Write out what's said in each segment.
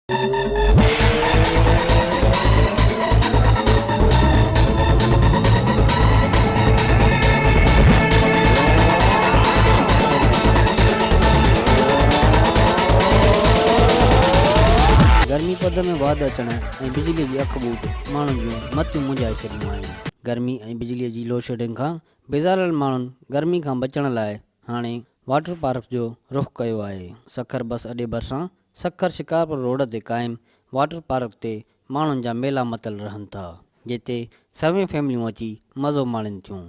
गर्मी पद में वाद अचण ऐं बिजली जी अख बूट माण्हुनि जूं मतियूं मुंझाए छॾियूं आहिनि। गर्मी ऐं बिजलीअ जी लोड शेडिंग खां बेज़ारियल माण्हुनि गर्मी खां बचण लाइ हाणे वाटर पार्क जो रुख़ कयो आहे। सखर बस अॾे भरिसां सखर शिकारपुर रोड ते क़ाइमु वाटर पार्क ते माण्हुनि जा मेला मतल रहनि था, जिते सवें फैमिलियूं अची मज़ो माणनि थियूं।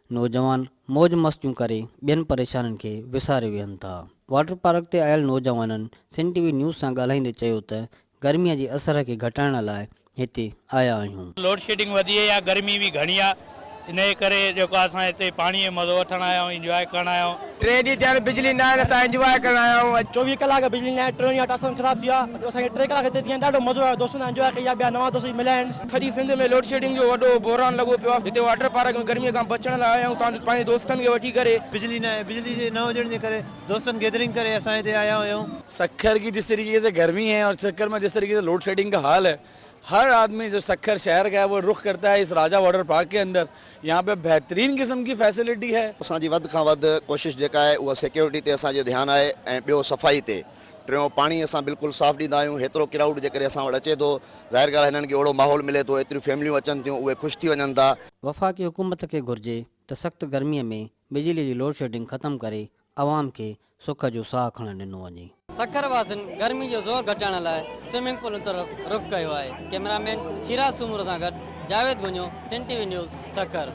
नौजवान मौज मस्तियूं करे ॿियनि परेशानियुनि खे विसारे विहनि था। वाटर पार्क ते आयल नौजवाननि सिंध टीवी न्यूज़ सां ॻाल्हाईंदे चयो त गर्मीअ जे असर खे घटाइण लाइ हिते आया आहियूं। लोड शेडिंग वधी आहे, गर्मी भी घणी आहे, इन करे जेको असां हिते पाणीअ जो मज़ो वठण आया आहियूं, इंजॉय करण आया आहियूं। 3 ॾींहं थिया बिजली न आहे, असां इंजॉय करण आया आहियूं। 24 कलाक बिजली न आहे, 3 ॾींहं टासन ख़राब थी आहे, असांखे 3 कलाक हिते थी ॾाढो मज़ो आयो। दोस्तनि सां इंजॉय कई आहे, ॿिया नवां दोस्त मिलिया आहिनि। सॼी सिंध में लोड शेडिंग जो वॾो बहिरान लॻो पियो आहे। हिते वाटर पार्क में गर्मीअ खां बचण लाइ आया आहियूं, पंहिंजे दोस्तनि खे वठी करे। बिजली न आहे, बिजली जे न हुजण जे करे दोस्तनि गैदरिंग करे असां हिते आया आहियूं। सक्खर की जिस तरीके से गर्मी है और सक्खर में जिस तरीके से लोड शेडिंग का हाल है, हर आदमी जो सक्खर शहर का है वो रुख करता है इस राजा वाटर पार्क के अंदर। यहाँ पे बेहतरीन किस्म की फैसिलिटी है। असांजी वध खां वध कोशिश जेका आहे उहा सिक्योरिटी ते असांजो ध्यानु आहे ऐं ॿियो सफ़ाई ते। टियों पाणी असां बिल्कुलु साफ़ ॾींदा आहियूं। हेतिरो क्राउड जे करे असां वटि अचे थो, ज़ाहिर ॻाल्हि हिननि खे अहिड़ो माहौल मिले थो, एतिरियूं फैमिलियूं अचनि थियूं, उहे ख़ुशि थी वञनि था। वफ़ाक़ी हुकूमत खे घुर्जे त सख़्तु गर्मीअ में बिजली जी लोड शेडिंग ख़तमु करे आवाम खे सुख जो साह खणणु ॾिनो वञे। सखर वासियुनि गर्मी जो ज़ोर घटाइण लाइ स्विमिंग पूल तरफ़ रुख़ कयो आहे। कैमरामैन शिराज सूमर सां गॾु जावेद गुंजो, सिंध टीवी न्यूज़, सखर।